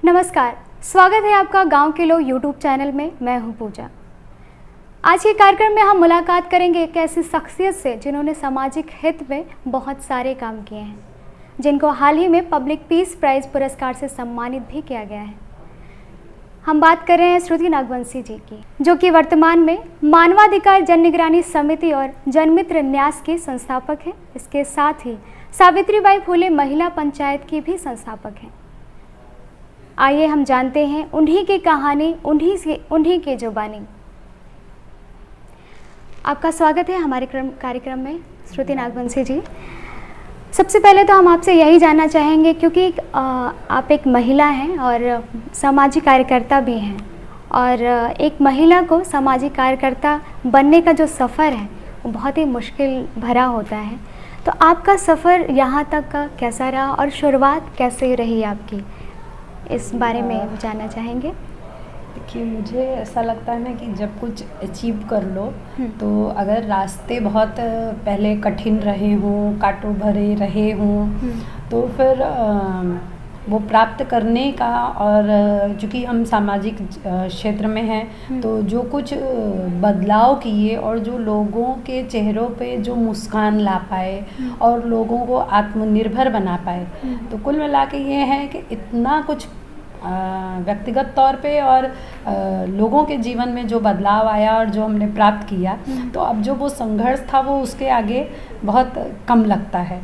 नमस्कार, स्वागत है आपका गांव के लोग यूट्यूब चैनल में। मैं हूं पूजा। आज के कार्यक्रम में हम मुलाकात करेंगे एक ऐसी शख्सियत से जिन्होंने सामाजिक हित में बहुत सारे काम किए हैं, जिनको हाल ही में पब्लिक पीस प्राइज पुरस्कार से सम्मानित भी किया गया है। हम बात कर रहे हैं श्रुति नागवंशी जी की, जो कि वर्तमान में मानवाधिकार जन निगरानी समिति और जनमित्र न्यास की संस्थापक हैं। इसके साथ ही सावित्रीबाई फुले महिला पंचायत की भी संस्थापक हैं। आइए हम जानते हैं उन्हीं की कहानी, उन्हीं की जुबानी। आपका स्वागत है हमारे कार्यक्रम में श्रुति नागवंशी जी। सबसे पहले तो हम आपसे यही जानना चाहेंगे, क्योंकि आप एक महिला हैं और सामाजिक कार्यकर्ता भी हैं, और एक महिला को सामाजिक कार्यकर्ता बनने का जो सफ़र है वो बहुत ही मुश्किल भरा होता है। तो आपका सफ़र यहाँ तक का कैसा रहा और शुरुआत कैसे रही आपकी, इस बारे में जानना चाहेंगे। देखिए, मुझे ऐसा लगता है ना कि जब कुछ अचीव कर लो तो अगर रास्ते बहुत पहले कठिन रहे हों, कांटों भरे रहे हों, तो फिर वो प्राप्त करने का, और चूँकि हम सामाजिक क्षेत्र में हैं तो जो कुछ बदलाव किए और जो लोगों के चेहरों पे जो मुस्कान ला पाए और लोगों को आत्मनिर्भर बना पाए, तो कुल मिला के ये है कि इतना कुछ व्यक्तिगत तौर पे और लोगों के जीवन में जो बदलाव आया और जो हमने प्राप्त किया, तो अब जो वो संघर्ष था वो उसके आगे बहुत कम लगता है।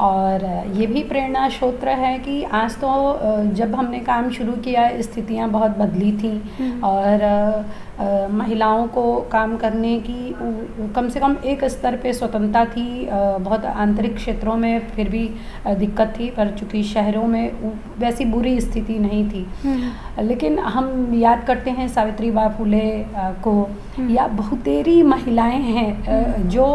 और ये भी प्रेरणा स्रोत है कि आज तो जब हमने काम शुरू किया स्थितियां बहुत बदली थी और महिलाओं को काम करने की कम से कम एक स्तर पे स्वतंत्रता थी। बहुत आंतरिक क्षेत्रों में फिर भी दिक्कत थी, पर चूँकि शहरों में वैसी बुरी स्थिति नहीं थी। लेकिन हम याद करते हैं सावित्रीबाई फुले को, या बहुतेरी महिलाएं हैं जो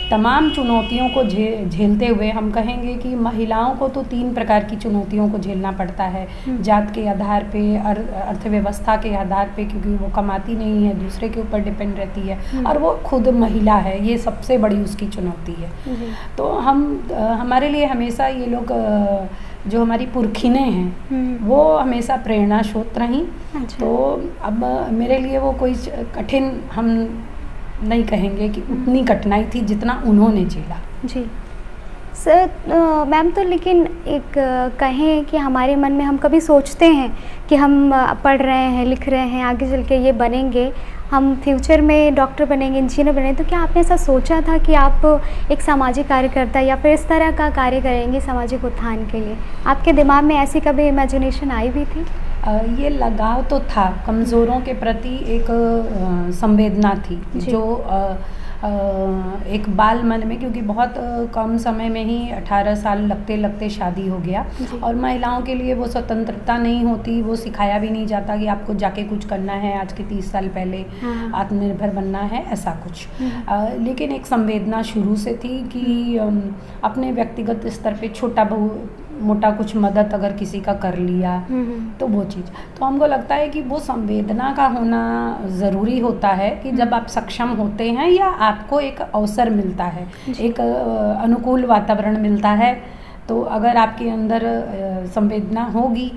तमाम चुनौतियों को झेलते हुए, हम कहेंगे कि महिलाओं को तो 3 प्रकार की चुनौतियों को झेलना पड़ता है। जात के आधार पे, अर्थव्यवस्था के आधार पे, क्योंकि वो कमाती नहीं है, दूसरे के ऊपर डिपेंड रहती है, और वो खुद महिला है, ये सबसे बड़ी उसकी चुनौती है। तो हमारे लिए हमेशा ये लोग जो हमारी पुरखिनें हैं वो हमेशा प्रेरणा स्रोत रहीं। तो अब मेरे लिए वो कोई कठिन हम नहीं कहेंगे कि उतनी कठिनाई थी जितना उन्होंने झेला। जी सर, मैम, तो लेकिन एक कहें कि हमारे मन में हम कभी सोचते हैं कि हम पढ़ रहे हैं, लिख रहे हैं, आगे चल के ये बनेंगे, हम फ्यूचर में डॉक्टर बनेंगे, इंजीनियर बनेंगे, तो क्या आपने ऐसा सोचा था कि आप एक सामाजिक कार्यकर्ता या फिर इस तरह का कार्य करेंगे सामाजिक उत्थान के लिए? आपके दिमाग में ऐसी कभी इमेजिनेशन आई भी थी? ये लगाव तो था, कमज़ोरों के प्रति एक संवेदना थी जो एक बाल मन में, क्योंकि बहुत कम समय में ही 18 साल लगते लगते शादी हो गया, और महिलाओं के लिए वो स्वतंत्रता नहीं होती, वो सिखाया भी नहीं जाता कि आपको जाके कुछ करना है, आज के 30 साल पहले आत्मनिर्भर बनना है, ऐसा कुछ। लेकिन एक संवेदना शुरू से थी कि अपने व्यक्तिगत स्तर पे छोटा मोटा कुछ मदद अगर किसी का कर लिया तो वो चीज़, तो हमको लगता है कि वो संवेदना का होना ज़रूरी होता है कि जब आप सक्षम होते हैं या आपको एक अवसर मिलता है, एक अनुकूल वातावरण मिलता है, तो अगर आपके अंदर संवेदना होगी,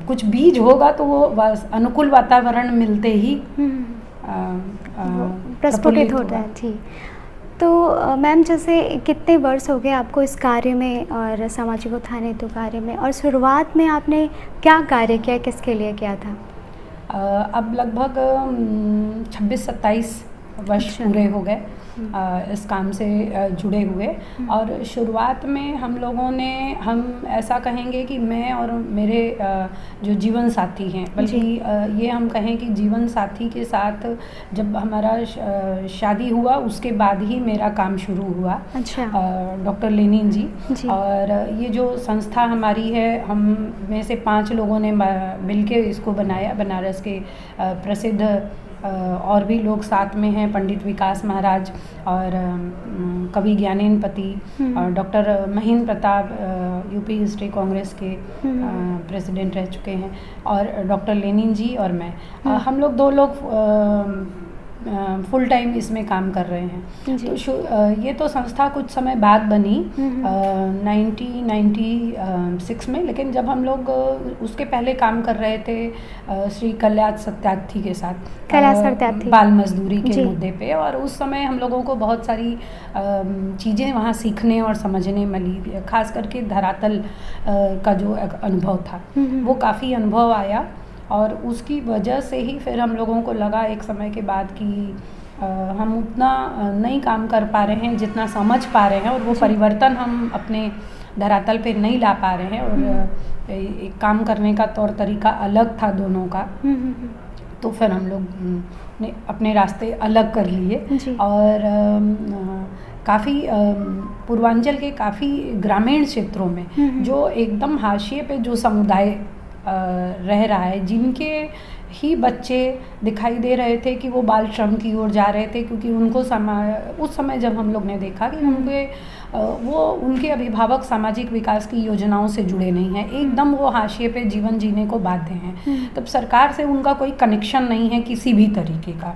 कुछ बीज होगा, तो वो अनुकूल वातावरण मिलते ही प्रस्फुटित होता है। जी, तो मैम, जैसे कितने वर्ष हो गए आपको इस कार्य में और सामाजिक उत्थान हेतु कार्य में, और शुरुआत में आपने क्या कार्य किया, किसके लिए किया था? अब लगभग 26-27 वर्ष पूरे हो गए इस काम से जुड़े हुए। और शुरुआत में हम ऐसा कहेंगे कि मैं और मेरे जो जीवन साथी हैं, बल्कि ये हम कहें कि जीवन साथी के साथ जब हमारा शादी हुआ उसके बाद ही मेरा काम शुरू हुआ। अच्छा। डॉक्टर लेनिन जी। और ये जो संस्था हमारी है, हम में से 5 लोगों ने मिलके इसको बनाया। बनारस के प्रसिद्ध और भी लोग साथ में हैं, पंडित विकास महाराज और कवि ज्ञानेन्द्रपति और doctor Mahendra Pratap, UP history Congress के प्रेसिडेंट रह चुके हैं, और डॉक्टर लेनिन जी और मैं, हम लोग 2 लोग फुल टाइम इसमें काम कर रहे हैं। जी। तो ये तो संस्था कुछ समय बाद बनी 1996 में, लेकिन जब हम लोग उसके पहले काम कर रहे थे श्री कल्याण सत्यार्थी के साथ, कैलाश सत्यार्थी। बाल मजदूरी के जी। मुद्दे पे, और उस समय हम लोगों को बहुत सारी चीज़ें वहाँ सीखने और समझने मिली, खास करके धरातल का जो अनुभव था वो काफ़ी अनुभव आया, और उसकी वजह से ही फिर हम लोगों को लगा एक समय के बाद कि हम उतना नहीं काम कर पा रहे हैं जितना समझ पा रहे हैं, और वो परिवर्तन हम अपने धरातल पे नहीं ला पा रहे हैं, और एक काम करने का तौर तरीका अलग था दोनों का। तो फिर हम लोग ने अपने रास्ते अलग कर लिए, और काफ़ी पूर्वांचल के काफ़ी ग्रामीण क्षेत्रों में जो एकदम हाशिए पे जो समुदाय रह रहा है, जिनके ही बच्चे दिखाई दे रहे थे कि वो बाल श्रम की ओर जा रहे थे, क्योंकि उनको उस समय जब हम लोग ने देखा कि उनके अभिभावक सामाजिक विकास की योजनाओं से जुड़े नहीं हैं, एकदम वो हाशिए पे जीवन जीने को बाध्य हैं, तब सरकार से उनका कोई कनेक्शन नहीं है किसी भी तरीके का।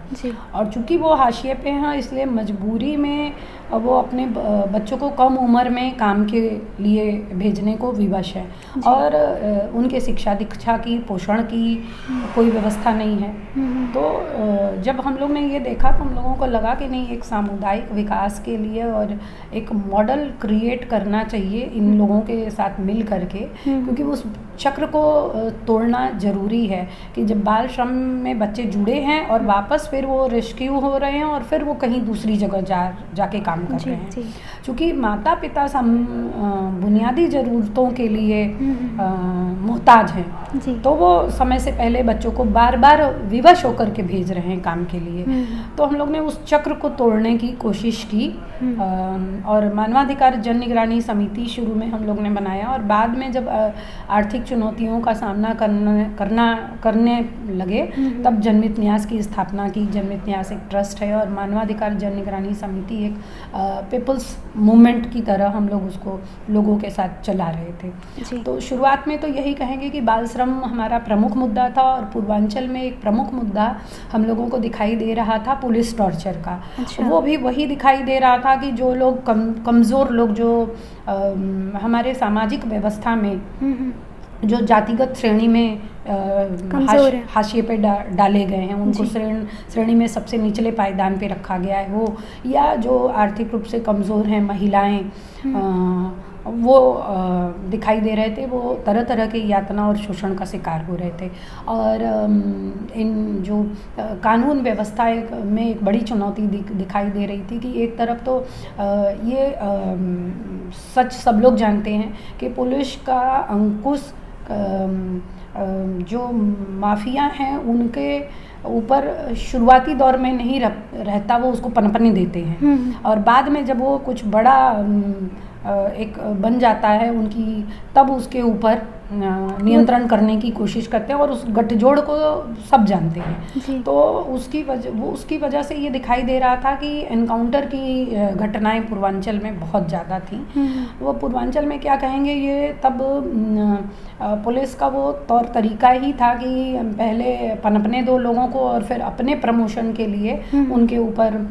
और चूंकि वो हाशिए पे हैं, इसलिए मजबूरी में वो अपने बच्चों को कम उम्र में काम के लिए भेजने को विवश है, और उनके शिक्षा दीक्षा की, पोषण की कोई व्यवस्था नहीं है। तो जब हम लोग ने ये देखा तो हम लोगों को लगा कि नहीं, एक सामुदायिक विकास के लिए और एक मॉडल क्रिएट करना चाहिए इन लोगों के साथ मिल करके, क्योंकि उस चक्र को तोड़ना ज़रूरी है कि जब बाल श्रम में बच्चे जुड़े हैं और वापस फिर वो रेस्क्यू हो रहे हैं और फिर वो कहीं दूसरी जगह जाके काम कर रहे हैं, क्योंकि माता पिता बुनियादी ज़रूरतों के लिए मोहताज हैं, तो वो समय से पहले बच्चों को बार बार विवश होकर के भेज रहे हैं काम के लिए। तो हम लोग ने उस चक्र को तोड़ने की कोशिश की, और मानवाधिकार जन निगरानी समिति शुरू में हम लोग ने बनाया, और बाद में जब आर्थिक चुनौतियों का सामना करने लगे तब जनमित न्यास की स्थापना की। जनमित न्यास एक ट्रस्ट है, और मानवाधिकार जन निगरानी समिति एक पीपल्स मूवमेंट की तरह हम लोग उसको लोगों के साथ चला रहे थे। तो शुरुआत में तो यही कहेंगे कि बाल श्रम हमारा प्रमुख मुद्दा था, और पूर्वांचल में एक प्रमुख मुद्दा हम लोगों को दिखाई दे रहा था पुलिस टॉर्चर का। वो भी वही दिखाई दे रहा था कि जो लोग कमज़ोर लोग, जो हमारे सामाजिक व्यवस्था में जो जातिगत श्रेणी में हाशिए पे डाले गए हैं, उनको श्रेणी में सबसे निचले पायदान पे रखा गया है, वो या जो आर्थिक रूप से कमज़ोर हैं, महिलाएं, वो दिखाई दे रहे थे, वो तरह तरह के यातना और शोषण का शिकार हो रहे थे। और इन जो कानून व्यवस्था में एक बड़ी चुनौती दिखाई दे रही थी कि एक तरफ तो ये सच सब लोग जानते हैं कि पुलिस का अंकुश जो माफिया हैं उनके ऊपर शुरुआती दौर में नहीं रहता, वो उसको पनपने देते हैं, और बाद में जब वो कुछ बड़ा एक बन जाता है उनकी, तब उसके ऊपर नियंत्रण करने की कोशिश करते हैं, और उस गठजोड़ को सब जानते हैं। तो उसकी वजह से ये दिखाई दे रहा था कि एनकाउंटर की घटनाएं पूर्वांचल में बहुत ज़्यादा थी। वो पूर्वांचल में क्या कहेंगे, ये तब पुलिस का वो तौर तरीका ही था कि पहले पनपने दो लोगों को, और फिर अपने प्रमोशन के लिए उनके ऊपर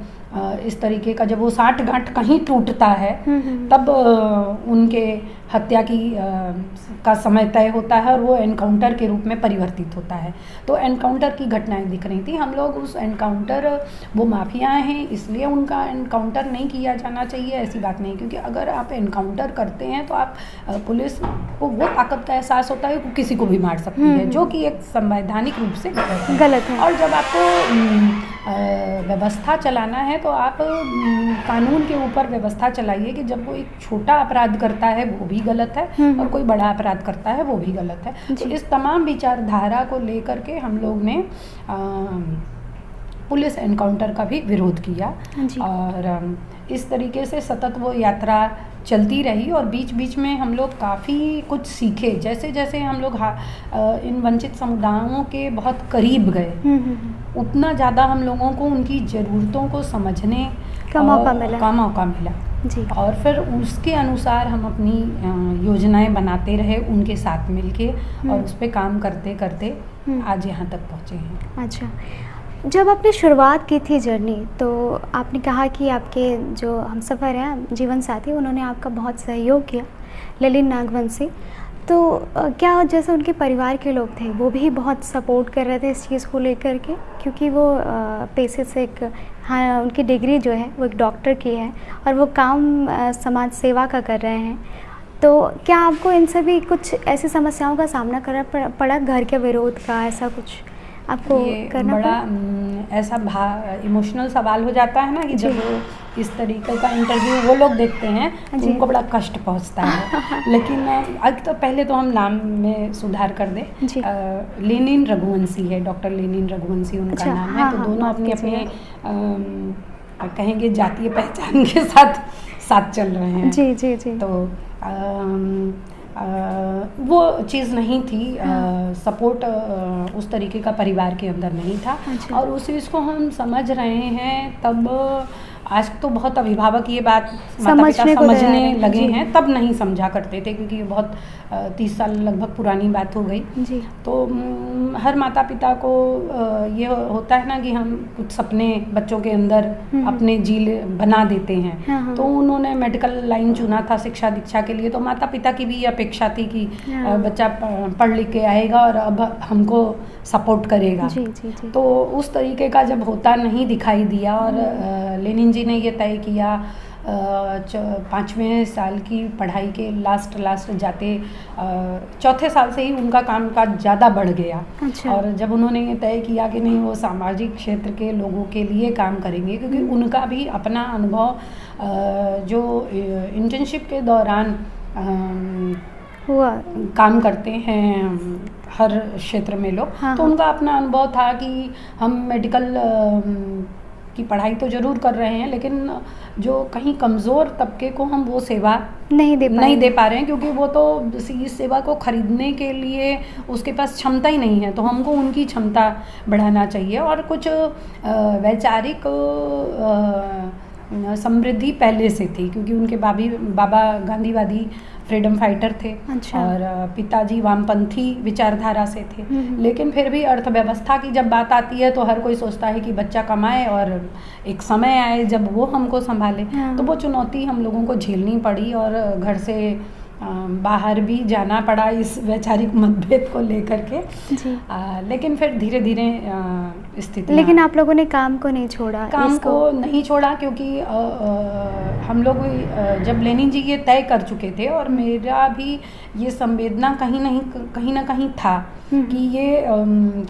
इस तरीके का, जब वो साठ गांठ कहीं टूटता है तब उनके हत्या का समय तय होता है, और वो एनकाउंटर के रूप में परिवर्तित होता है। तो एनकाउंटर की घटनाएं दिख रही थी। हम लोग उस एनकाउंटर, वो माफिया हैं इसलिए उनका एनकाउंटर नहीं किया जाना चाहिए, ऐसी बात नहीं, क्योंकि अगर आप एनकाउंटर करते हैं तो आप पुलिस को वो ताकत का एहसास होता है कि किसी को भी मार सकती है, जो कि एक संवैधानिक रूप से गलत है। और जब आपको व्यवस्था चलाना है तो आप कानून के ऊपर व्यवस्था चलाइए कि जब वो एक छोटा अपराध करता है वो भी गलत है, और कोई बड़ा अपराध करता है वो भी गलत है। तो इस तमाम विचारधारा को लेकर के हम लोग ने पुलिस एनकाउंटर का भी विरोध किया, और इस तरीके से सतत वो यात्रा चलती रही, और बीच बीच में हम लोग काफ़ी कुछ सीखे। जैसे जैसे हम लोग इन वंचित समुदायों के बहुत करीब गए, उतना ज़्यादा हम लोगों को उनकी ज़रूरतों को समझने का मौका मिला जी। और फिर उसके अनुसार हम अपनी योजनाएं बनाते रहे उनके साथ मिलके, और उस पर काम करते करते आज यहाँ तक पहुँचे हैं। अच्छा, जब आपने शुरुआत की थी जर्नी, तो आपने कहा कि आपके जो हमसफ़र हैं, जीवन साथी, उन्होंने आपका बहुत सहयोग किया, ललित नागवंशी। तो क्या जैसे उनके परिवार के लोग थे, वो भी बहुत सपोर्ट कर रहे थे इस चीज़ को लेकर के? क्योंकि वो पेशे से एक, हाँ, उनकी डिग्री जो है वो एक डॉक्टर की है और वो काम समाज सेवा का कर रहे हैं। तो क्या आपको इन सभी कुछ ऐसी समस्याओं का सामना करना पड़ा, घर के विरोध का, ऐसा कुछ आपको ये करना बड़ा पड़ा? ऐसा इमोशनल सवाल हो जाता है ना कि जी। जब वो इस तरीके का इंटरव्यू वो लोग देखते हैं तो जी। उनको बड़ा कष्ट पहुंचता है। लेकिन अब तो पहले तो हम नाम में सुधार कर दें। जी। लेनिन रघुवंशी है, डॉक्टर लेनिन रघुवंशी उनका अच्छा, नाम हाँ, है। तो हाँ, दोनों माफ़ अपनी अपनी कीजिएगा। कहेंगे जातीय पहचान के साथ साथ चल रहे हैं। जी, जी, जी। तो वो चीज़ नहीं थी। हाँ। सपोर्ट उस तरीके का परिवार के अंदर नहीं था। अच्छा। और उस चीज़ को हम समझ रहे हैं तब। आज तो बहुत अभिभावक ये बात माता पिता समझने को तैयार समझने हैं। लगे जी। हैं, तब नहीं समझा करते थे क्योंकि ये बहुत 30 साल लगभग पुरानी बात हो गई। जी। तो हर माता पिता को ये होता है ना कि हम कुछ सपने बच्चों के अंदर अपने बना देते हैं। हाँ, हाँ। तो उन्होंने मेडिकल लाइन चुना था शिक्षा दीक्षा के लिए। तो माता पिता की भी ये अपेक्षा थी कि हाँ। बच्चा पढ़ लिख के आएगा और अब हमको सपोर्ट करेगा। जी, जी, जी। तो उस तरीके का जब होता नहीं दिखाई दिया और लेनिन जी ने ये तय किया 5वें साल की पढ़ाई के लास्ट जाते 4थे साल से ही उनका काम काज ज़्यादा बढ़ गया। अच्छा। और जब उन्होंने ये तय किया कि नहीं वो सामाजिक क्षेत्र के लोगों के लिए काम करेंगे क्योंकि उनका भी अपना अनुभव जो इंटर्नशिप के दौरान हुआ। काम करते हैं हर क्षेत्र में लोग। हाँ, तो हाँ। उनका अपना अनुभव था कि हम मेडिकल की पढ़ाई तो ज़रूर कर रहे हैं लेकिन जो कहीं कमज़ोर तबके को हम वो सेवा नहीं दे पा रहे हैं क्योंकि वो तो इस सेवा को खरीदने के लिए उसके पास क्षमता ही नहीं है। तो हमको उनकी क्षमता बढ़ाना चाहिए और कुछ वैचारिक समृद्धि पहले से थी क्योंकि उनके बाबा गांधीवादी फ्रीडम फाइटर थे। अच्छा। और पिताजी वामपंथी विचारधारा से थे। लेकिन फिर भी अर्थव्यवस्था की जब बात आती है तो हर कोई सोचता है कि बच्चा कमाए और एक समय आए जब वो हमको संभाले। हाँ। तो वो चुनौती हम लोगों को झेलनी पड़ी और घर से बाहर भी जाना पड़ा इस वैचारिक मतभेद को लेकर के। जी। लेकिन फिर धीरे धीरे स्थिति। लेकिन आप लोगों ने काम को नहीं छोड़ा? काम को नहीं छोड़ा क्योंकि हम लोग जब लेनिन जी ये तय कर चुके थे और मेरा भी ये संवेदना कहीं ना कहीं था कि ये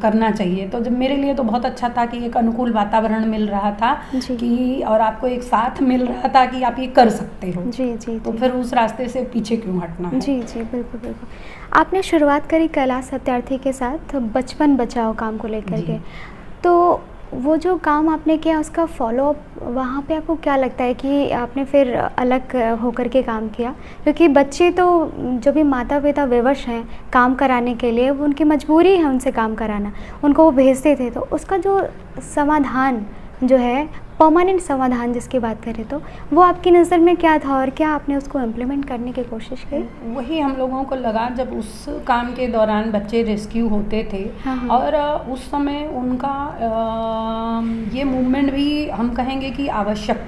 करना चाहिए। तो जब मेरे लिए तो बहुत अच्छा था कि एक अनुकूल वातावरण मिल रहा था कि और आपको एक साथ मिल रहा था कि आप ये कर सकते हो। जी, जी। तो फिर उस रास्ते से पीछे क्यों हटना है। जी, जी, बिल्कुल, बिल्कुल। आपने शुरुआत करी कैलाश सत्यार्थी के साथ बचपन बचाओ काम को लेकर के। तो वो जो काम आपने किया उसका फॉलोअप वहाँ पे आपको क्या लगता है कि आपने फिर अलग होकर के काम किया? क्योंकि बच्चे तो जो भी माता पिता विवश हैं काम कराने के लिए, वो उनकी मजबूरी है उनसे काम कराना, उनको वो भेजते थे। तो उसका जो समाधान जो है, परमानेंट समाधान जिसकी बात करें तो वो आपकी नज़र में क्या था और क्या आपने उसको इम्प्लीमेंट करने की कोशिश की? वही हम लोगों को लगा जब उस काम के दौरान बच्चे रेस्क्यू होते थे। हाँ, हाँ। और उस समय उनका ये मूवमेंट भी हम कहेंगे कि आवश्यक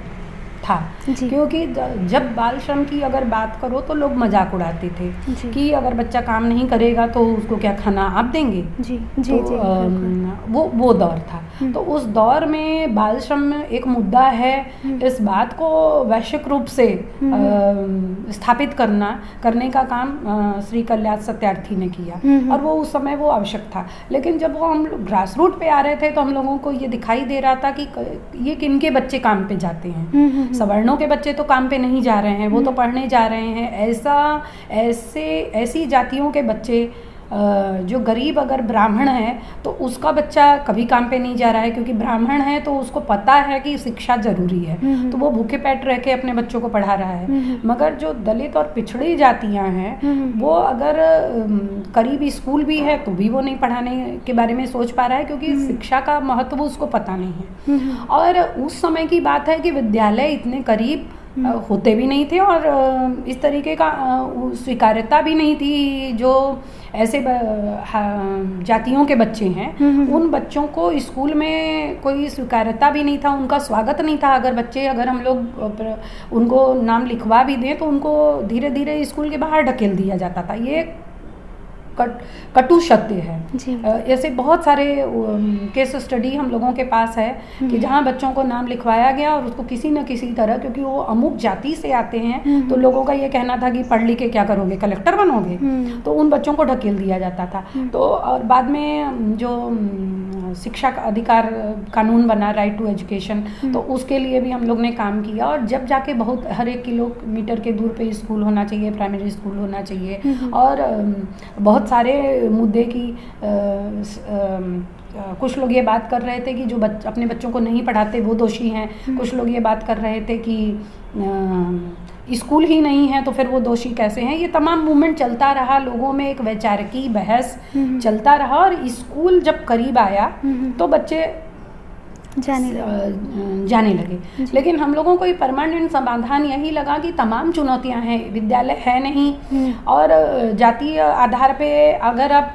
था क्योंकि जब बाल श्रम की अगर बात करो तो लोग मजाक उड़ाते थे कि अगर बच्चा काम नहीं करेगा तो उसको क्या खाना आप देंगे। जी, जी, तो जी, वो दौर था। तो उस दौर में बाल श्रम में एक मुद्दा है, इस बात को वैश्विक रूप से स्थापित करने का काम श्री कैलाश सत्यार्थी ने किया और वो उस समय वो आवश्यक था। लेकिन जब वो हम ग्रास रूट पे आ रहे थे तो हम लोगों को ये दिखाई दे रहा था कि ये किनके बच्चे काम पे जाते हैं। सवर्णों के बच्चे तो काम पे नहीं जा रहे हैं, वो तो पढ़ने जा रहे हैं। ऐसी जातियों के बच्चे जो गरीब अगर ब्राह्मण है तो उसका बच्चा कभी काम पे नहीं जा रहा है क्योंकि ब्राह्मण है तो उसको पता है कि शिक्षा जरूरी है। तो वो भूखे पेट रह के अपने बच्चों को पढ़ा रहा है। मगर जो दलित और पिछड़ी जातियां हैं वो अगर करीब स्कूल भी है तो भी वो नहीं पढ़ाने के बारे में सोच पा रहा है क्योंकि शिक्षा का महत्व उसको पता नहीं है। और उस समय की बात है कि विद्यालय इतने करीब होते भी नहीं थे, और इस तरीके का स्वीकार्यता भी नहीं थी। जो ऐसे जातियों के बच्चे हैं उन बच्चों को स्कूल में कोई स्वीकार्यता भी नहीं था, उनका स्वागत नहीं था। अगर हम लोग उनको नाम लिखवा भी दें तो उनको धीरे धीरे स्कूल के बाहर ढकेल दिया जाता था। ये कटु सत्य है। ऐसे बहुत सारे केस स्टडी हम लोगों के पास है कि जहाँ बच्चों को नाम लिखवाया गया और उसको किसी न किसी तरह, क्योंकि वो अमुक जाति से आते हैं तो लोगों का ये कहना था कि पढ़ लिख के क्या करोगे, कलेक्टर बनोगे, तो उन बच्चों को ढकेल दिया जाता था। तो और बाद में जो शिक्षा का अधिकार कानून बना, राइट टू एजुकेशन, तो उसके लिए भी हम लोग ने काम किया। और जब जाके बहुत हर 1 किलोमीटर के दूर पे स्कूल होना चाहिए, प्राइमरी स्कूल होना चाहिए, और बहुत सारे मुद्दे की कुछ लोग ये बात कर रहे थे कि जो अपने बच्चों को नहीं पढ़ाते वो दोषी हैं, कुछ लोग ये बात कर रहे थे कि स्कूल ही नहीं है तो फिर वो दोषी कैसे हैं। ये तमाम मूवमेंट चलता रहा, लोगों में एक वैचारिकी बहस चलता रहा, और स्कूल जब करीब आया तो बच्चे जाने लगे। लेकिन हम लोगों को ये परमानेंट समाधान यही लगा कि तमाम चुनौतियां हैं, विद्यालय है नहीं, और जातीय आधार पे अगर आप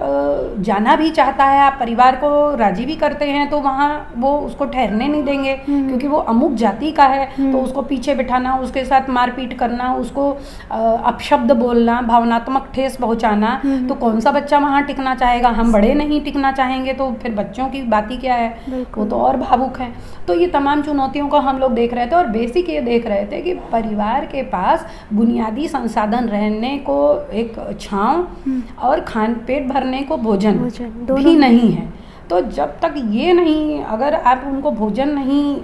जाना भी चाहता है, आप परिवार को राजी भी करते हैं, तो वहाँ वो उसको ठहरने नहीं देंगे क्योंकि वो अमुक जाति का है, तो उसको पीछे बिठाना, उसके साथ मारपीट करना, उसको अपशब्द बोलना, भावनात्मक ठेस पहुँचाना, तो कौन सा बच्चा वहाँ टिकना चाहेगा। हम बड़े नहीं टिकना चाहेंगे तो फिर बच्चों की बात ही क्या है, वो तो और भावुक हैं। तो ये तमाम चुनौतियों को हम लोग देख रहे थे, और बेसिक ये देख रहे थे कि परिवार के पास बुनियादी संसाधन रहने को, एक छांव और पेट भरने को भोजन भी नहीं है। तो जब तक ये नहीं, अगर आप उनको भोजन नहीं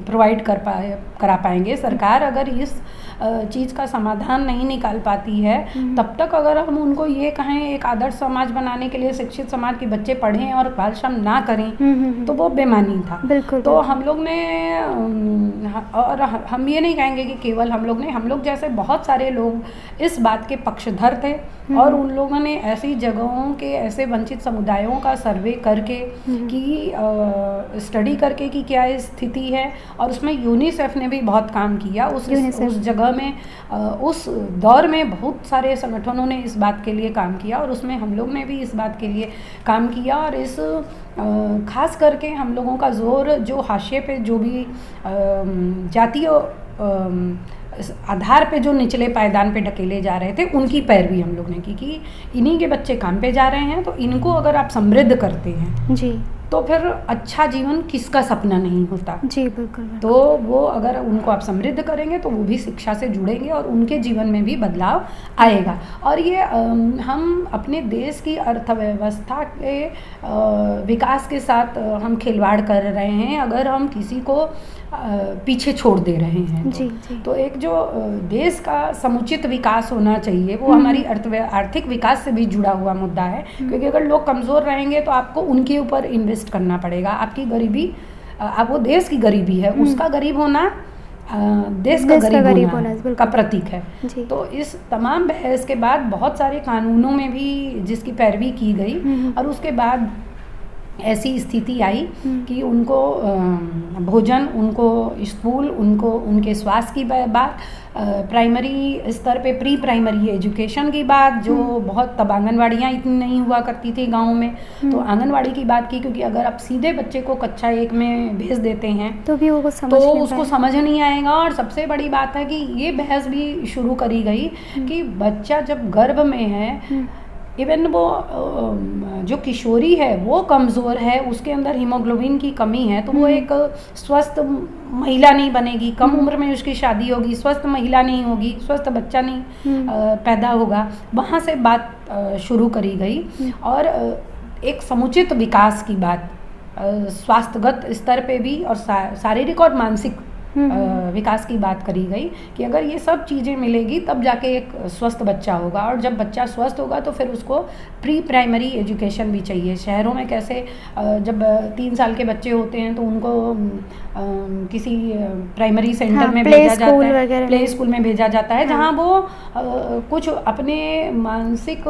प्रोवाइड करा पाएंगे, सरकार अगर इस चीज़ का समाधान नहीं निकाल पाती है, तब तक अगर हम उनको ये कहें एक आदर्श समाज बनाने के लिए, शिक्षित समाज के बच्चे पढ़ें और बाल श्रम ना करें, तो वो बेमानी था। बिल्कुल। तो हम लोग ने, और हम ये नहीं कहेंगे कि केवल हम लोग जैसे बहुत सारे लोग इस बात के पक्षधर थे, और उन लोगों ने ऐसी जगहों के, ऐसे वंचित समुदायों का सर्वे करके कि स्टडी करके कि क्या स्थिति है, और उसमें यूनिसेफ ने भी बहुत काम किया उस जगह में। उस दौर में बहुत सारे संगठनों ने इस बात के लिए काम किया, और उसमें हम लोग ने भी इस बात के लिए काम किया। और इस खास करके हम लोगों का जोर जो हाशिए पे जो भी जातीय आधार पे जो निचले पायदान पे ढकेले जा रहे थे, उनकी पैरवी हम लोग ने की कि इन्हीं के बच्चे काम पे जा रहे हैं, तो इनको अगर आप समृद्ध करते हैं जी, तो फिर अच्छा जीवन किसका सपना नहीं होता। जी बिल्कुल। तो वो अगर उनको आप समृद्ध करेंगे तो वो भी शिक्षा से जुड़ेंगे और उनके जीवन में भी बदलाव आएगा। और ये हम अपने देश की अर्थव्यवस्था के विकास के साथ हम खिलवाड़ कर रहे हैं अगर हम किसी को पीछे छोड़ दे रहे हैं। जी, जी। तो एक जो देश का समुचित विकास होना चाहिए वो हमारी आर्थिक विकास से भी जुड़ा हुआ मुद्दा है, क्योंकि अगर लोग कमज़ोर रहेंगे तो आपको उनके ऊपर इन्वेस्ट करना पड़ेगा। आपकी गरीबी, आप वो देश की गरीबी है, उसका गरीब होना देश का गरीब होना का प्रतीक है। तो इस तमाम बहस के बाद बहुत सारे कानूनों में भी जिसकी पैरवी की गई और उसके बाद ऐसी स्थिति आई कि उनको भोजन, उनको स्कूल, उनको उनके स्वास्थ्य की बात, प्राइमरी स्तर पे प्री प्राइमरी एजुकेशन की बात, जो बहुत तब आंगनवाड़ियाँ इतनी नहीं हुआ करती थी गाँव में, तो आंगनवाड़ी की बात की, क्योंकि अगर आप सीधे बच्चे को कक्षा 1 में भेज देते हैं तो भी वो उसको समझ नहीं आएगा। और सबसे बड़ी बात है कि ये बहस भी शुरू करी गई कि बच्चा जब गर्भ में है, इवन वो जो किशोरी है वो कमज़ोर है, उसके अंदर हीमोग्लोबिन की कमी है, तो वो एक स्वस्थ महिला नहीं बनेगी, कम उम्र में उसकी शादी होगी, स्वस्थ महिला नहीं होगी, स्वस्थ बच्चा नहीं पैदा होगा। वहाँ से बात शुरू करी गई और एक समुचित विकास की बात स्वास्थ्यगत स्तर पे भी और शारीरिक और मानसिक विकास की बात करी गई कि अगर ये सब चीज़ें मिलेगी तब जाके एक स्वस्थ बच्चा होगा, और जब बच्चा स्वस्थ होगा तो फिर उसको प्री प्राइमरी एजुकेशन भी चाहिए। शहरों में कैसे जब 3 साल के बच्चे होते हैं तो उनको किसी प्राइमरी सेंटर में भेजा जाता है, प्ले स्कूल में भेजा जाता है, जहाँ वो कुछ अपने मानसिक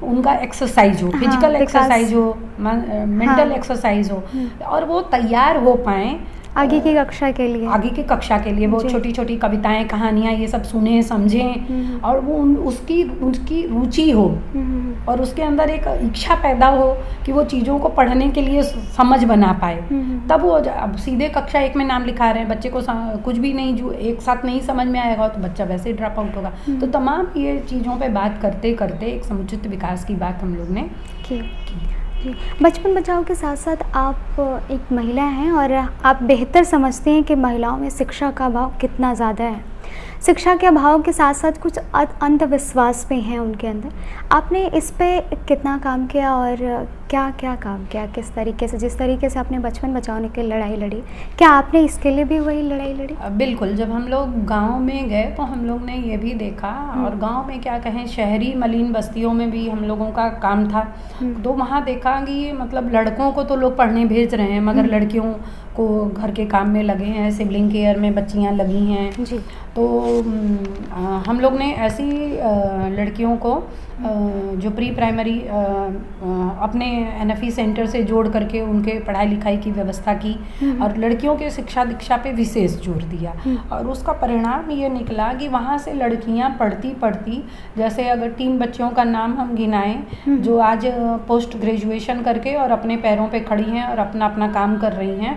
उनका एक्सरसाइज हो, फिजिकल एक्सरसाइज हो, मेंटल एक्सरसाइज हो, और वो तैयार हो पाएँ आगे की कक्षा के लिए, आगे की कक्षा के लिए वो छोटी छोटी कविताएं, कहानियाँ ये सब सुने, समझें और वो उसकी रुचि हो और उसके अंदर एक इच्छा पैदा हो कि वो चीज़ों को पढ़ने के लिए समझ बना पाए। तब वो अब सीधे कक्षा 1 में नाम लिखा रहे हैं, बच्चे को कुछ भी नहीं, जो एक साथ नहीं समझ में आएगा तो बच्चा वैसे ही ड्रॉप आउट होगा। तो तमाम ये चीज़ों पे बात करते करते एक समुचित विकास की बात हम लोग ने की। जी, बचपन बचाओ के साथ साथ आप एक महिला हैं और आप बेहतर समझते हैं कि महिलाओं में शिक्षा का अभाव कितना ज़्यादा है। शिक्षा के अभाव के साथ साथ कुछ अंधविश्वास भी हैं उनके अंदर। आपने इस पे कितना काम किया और क्या क्या काम किया, किस तरीके से, जिस तरीके से आपने बचपन बचाने की लड़ाई लड़ी, क्या आपने इसके लिए भी वही लड़ाई लड़ी? बिल्कुल, जब हम लोग गांव में गए तो हम लोग ने ये भी देखा, और गांव में क्या कहें, शहरी मलिन बस्तियों में भी हम लोगों का काम था। तो वहाँ देखा कि मतलब लड़कों को तो लोग पढ़ने भेज रहे हैं मगर लड़कियों को घर के काम में लगे हैं, सिबलिंग केयर में बच्चियाँ लगी हैं जी। तो हम लोग ने ऐसी लड़कियों को जो प्री प्राइमरी अपने NFE सेंटर से जोड़ करके उनके पढ़ाई लिखाई की व्यवस्था की और लड़कियों के शिक्षा दीक्षा पे विशेष जोर दिया। और उसका परिणाम ये निकला कि वहाँ से लड़कियाँ पढ़ती पढ़ती, जैसे अगर 3 बच्चियों का नाम हम गिनाएं जो आज पोस्ट ग्रेजुएशन करके और अपने पैरों पे खड़ी हैं और अपना अपना काम कर रही हैं,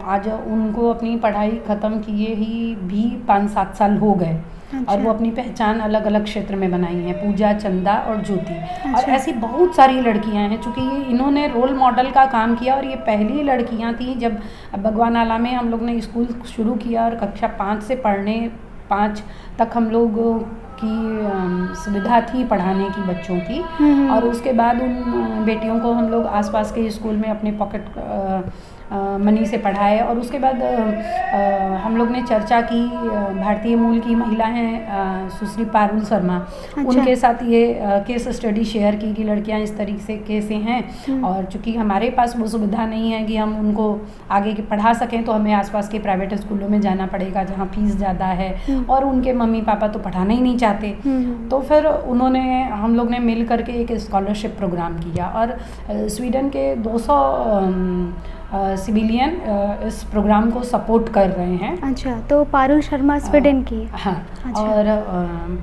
आज उनको अपनी पढ़ाई ख़त्म किए ही भी 5-7 साल हो गए। अच्छा। और वो अपनी पहचान अलग अलग क्षेत्र में बनाई है, पूजा, चंदा और ज्योति। अच्छा। और ऐसी बहुत सारी लड़कियां हैं, चूँकि इन्होंने रोल मॉडल का काम किया और ये पहली लड़कियां थी। जब भगवान आला में हम लोग ने स्कूल शुरू किया और कक्षा 5 से पढ़ने 5 तक हम लोग की सुविधा थी पढ़ाने की बच्चों की। और उसके बाद उन बेटियों को हम लोग आसपास के स्कूल में अपने पॉकेट मनी से पढ़ाए। और उसके बाद हम लोग ने चर्चा की, भारतीय मूल की महिला हैं सुश्री पारुल शर्मा। अच्छा। उनके साथ ये केस स्टडी शेयर की कि लड़कियां इस तरीके से हैं और चूँकि हमारे पास वो सुविधा नहीं है कि हम उनको आगे की पढ़ा सकें, तो हमें आसपास के प्राइवेट स्कूलों में जाना पड़ेगा जहाँ फीस ज़्यादा है और उनके मम्मी पापा तो पढ़ाना ही नहीं चाहते। तो फिर हम लोग ने मिल करके एक स्कॉलरशिप प्रोग्राम किया और स्वीडन के 200 सिविलियन इस प्रोग्राम को सपोर्ट कर रहे हैं। अच्छा, तो पारुल शर्मा स्वीडन की? हाँ। अच्छा। और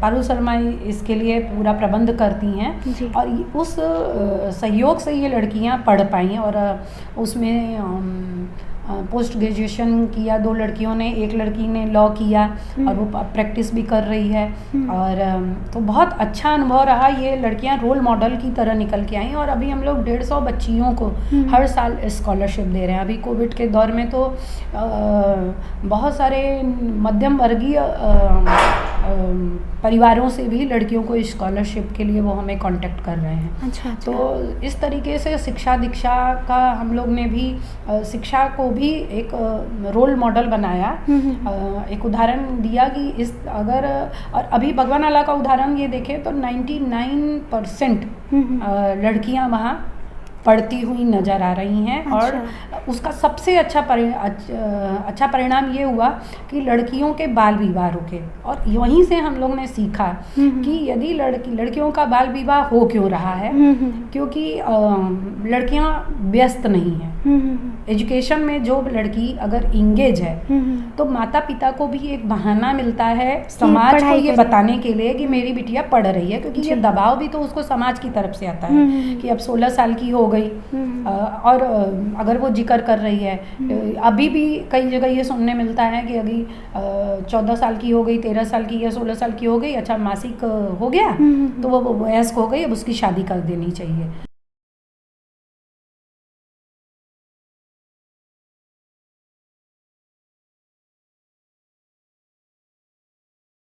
पारुल शर्मा इसके लिए पूरा प्रबंध करती हैं और उस सहयोग से ये लड़कियां पढ़ पाई और उसमें पोस्ट ग्रेजुएशन किया 2 लड़कियों ने, एक लड़की ने लॉ किया और वो प्रैक्टिस भी कर रही है। और तो बहुत अच्छा अनुभव रहा। ये लड़कियां रोल मॉडल की तरह निकल के आई और अभी हम लोग 150 बच्चियों को हर साल स्कॉलरशिप दे रहे हैं। अभी कोविड के दौर में तो बहुत सारे मध्यम वर्गीय परिवारों से भी लड़कियों को स्कॉलरशिप के लिए वो हमें कांटेक्ट कर रहे हैं। अच्छा। तो इस तरीके से शिक्षा दीक्षा का हम लोग ने भी शिक्षा को भी एक रोल मॉडल बनाया, एक उदाहरण दिया कि और अभी भगवान आला का उदाहरण ये देखें तो 99% लड़कियां वहाँ पढ़ती हुई नज़र आ रही हैं। अच्छा। और उसका सबसे अच्छा परिणाम ये हुआ कि लड़कियों के बाल विवाह रुके। और वहीं से हम लोग ने सीखा कि यदि लड़कियों का बाल विवाह हो क्यों रहा है, क्योंकि लड़कियां व्यस्त नहीं हैं। एजुकेशन में जो लड़की अगर इंगेज है तो माता पिता को भी एक बहाना मिलता है समाज को ये बताने के लिए कि मेरी बिटिया पढ़ रही है, क्योंकि ये दबाव भी तो उसको समाज की तरफ से आता है कि अब 16 साल की हो गई। और अगर वो जिक्र कर रही है, अभी भी कई जगह ये सुनने मिलता है कि अभी 14 साल की हो गई, 13 साल की या 16 साल की हो गई, अच्छा मासिक हो गया तो वो वयस्क हो गई, अब उसकी शादी कर देनी चाहिए।